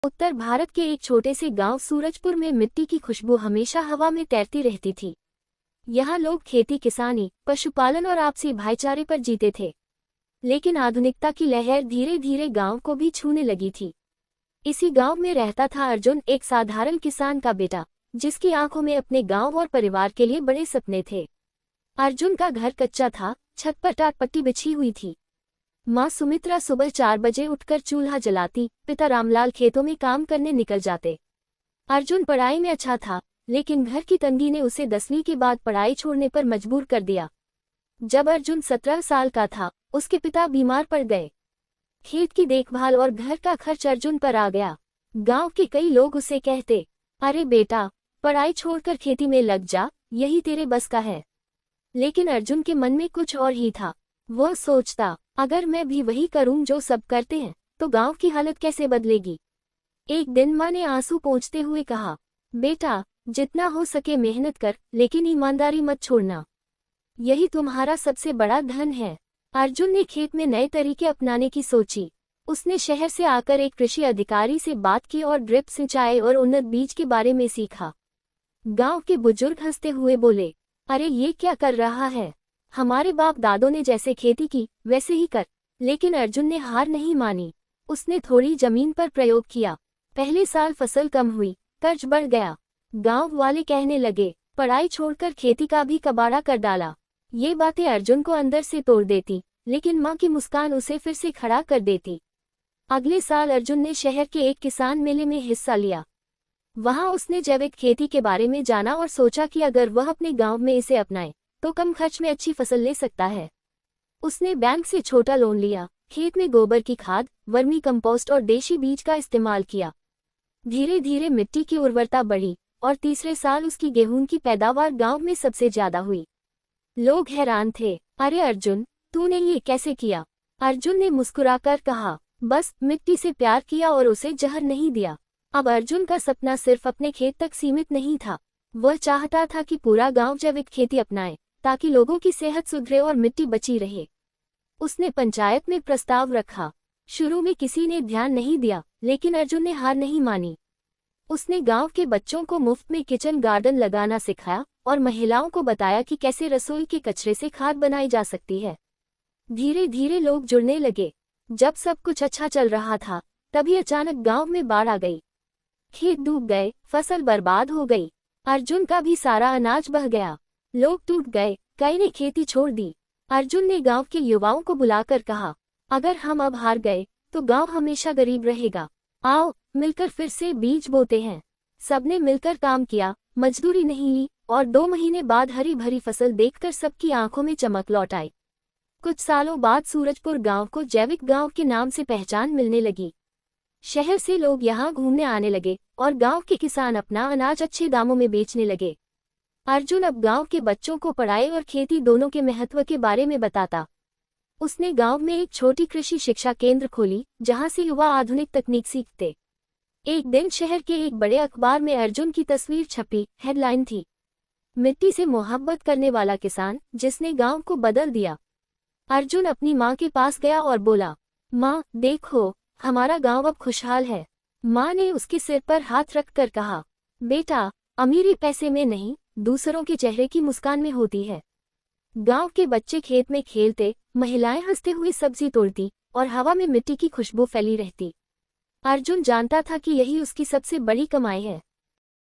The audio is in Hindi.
उत्तर भारत के एक छोटे से गांव सूरजपुर में मिट्टी की खुशबू हमेशा हवा में तैरती रहती थी। यहाँ लोग खेती किसानी, पशुपालन और आपसी भाईचारे पर जीते थे। लेकिन आधुनिकता की लहर धीरे धीरे गांव को भी छूने लगी थी। इसी गांव में रहता था अर्जुन, एक साधारण किसान का बेटा, जिसकी आंखों में अपने गांव और परिवार के लिए बड़े सपने थे। अर्जुन का घर कच्चा था, छत पर टाट पट्टी बिछी हुई थी। माँ सुमित्रा सुबह 4 बजे उठकर चूल्हा जलाती, पिता रामलाल खेतों में काम करने निकल जाते। अर्जुन पढ़ाई में अच्छा था, लेकिन घर की तंगी ने उसे 10वीं के बाद पढ़ाई छोड़ने पर मजबूर कर दिया। जब अर्जुन 17 साल का था, उसके पिता बीमार पड़ गए। खेत की देखभाल और घर का खर्च अर्जुन पर आ गया। गांव के कई लोग उसे कहते, अरे बेटा, पढ़ाई छोड़कर खेती में लग जा, यही तेरे बस का है। लेकिन अर्जुन के मन में कुछ और ही था। वह सोचता, अगर मैं भी वही करूं जो सब करते हैं, तो गांव की हालत कैसे बदलेगी। एक दिन माँ ने आंसू पोंछते हुए कहा, बेटा, जितना हो सके मेहनत कर, लेकिन ईमानदारी मत छोड़ना। यही तुम्हारा सबसे बड़ा धन है। अर्जुन ने खेत में नए तरीके अपनाने की सोची। उसने शहर से आकर एक कृषि अधिकारी से बात की और ड्रिप सिंचाई और उन्नत बीज के बारे में सीखा। गांव के बुजुर्ग हंसते हुए बोले, अरे ये क्या कर रहा है, हमारे बाप दादों ने जैसे खेती की वैसे ही कर। लेकिन अर्जुन ने हार नहीं मानी। उसने थोड़ी जमीन पर प्रयोग किया। पहले साल फसल कम हुई, कर्ज बढ़ गया। गांव वाले कहने लगे, पढ़ाई छोड़कर खेती का भी कबाड़ा कर डाला। ये बातें अर्जुन को अंदर से तोड़ देती, लेकिन माँ की मुस्कान उसे फिर से खड़ा कर देती। अगले साल अर्जुन ने शहर के एक किसान मेले में हिस्सा लिया। वहां उसने जैविक खेती के बारे में जाना और सोचा कि अगर वह अपने गांव में इसे अपनाए तो कम खर्च में अच्छी फसल ले सकता है। उसने बैंक से छोटा लोन लिया, खेत में गोबर की खाद, वर्मी कंपोस्ट और देशी बीज का इस्तेमाल किया। धीरे धीरे मिट्टी की उर्वरता बढ़ी और तीसरे साल उसकी गेहूं की पैदावार गांव में सबसे ज्यादा हुई। लोग हैरान थे, अरे अर्जुन, तूने ये कैसे किया। अर्जुन ने मुस्कुराकर कहा, बस मिट्टी से प्यार किया और उसे जहर नहीं दिया। अब अर्जुन का सपना सिर्फ अपने खेत तक सीमित नहीं था। वह चाहता था कि पूरा गांव जैविक खेती अपनाए, ताकि लोगों की सेहत सुधरे और मिट्टी बची रहे। उसने पंचायत में प्रस्ताव रखा। शुरू में किसी ने ध्यान नहीं दिया, लेकिन अर्जुन ने हार नहीं मानी। उसने गांव के बच्चों को मुफ्त में किचन गार्डन लगाना सिखाया और महिलाओं को बताया कि कैसे रसोई के कचरे से खाद बनाई जा सकती है। धीरे धीरे लोग जुड़ने लगे। जब सब कुछ अच्छा चल रहा था, तभी अचानक गांव में बाढ़ आ गई। खेत डूब गए, फसल बर्बाद हो गई। अर्जुन का भी सारा अनाज बह गया। लोग टूट गए, कई ने खेती छोड़ दी। अर्जुन ने गांव के युवाओं को बुलाकर कहा, अगर हम अब हार गए तो गांव हमेशा गरीब रहेगा। आओ मिलकर फिर से बीज बोते हैं। सबने मिलकर काम किया, मजदूरी नहीं ली, और 2 महीने बाद हरी भरी फसल देखकर सबकी आंखों में चमक लौट आई। कुछ सालों बाद सूरजपुर गांव को जैविक गांव के नाम से पहचान मिलने लगी। शहर से लोग यहाँ घूमने आने लगे और गांव के किसान अपना अनाज अच्छे दामों में बेचने लगे। अर्जुन अब गांव के बच्चों को पढ़ाई और खेती दोनों के महत्व के बारे में बताता। उसने गांव में एक छोटी कृषि शिक्षा केंद्र खोली, जहां से युवा आधुनिक तकनीक सीखते। एक दिन शहर के एक बड़े अखबार में अर्जुन की तस्वीर छपी। हेडलाइन थी, मिट्टी से मोहब्बत करने वाला किसान जिसने गांव को बदल दिया। अर्जुन अपनी माँ के पास गया और बोला, माँ देखो, हमारा गांव अब खुशहाल है। माँ ने उसके सिर पर हाथ रखकर कहा, बेटा, अमीरी पैसे में नहीं, दूसरों के चेहरे की मुस्कान में होती है। गांव के बच्चे खेत में खेलते, महिलाएं हंसते हुए सब्जी तोड़ती और हवा में मिट्टी की खुशबू फैली रहती। अर्जुन जानता था कि यही उसकी सबसे बड़ी कमाई है।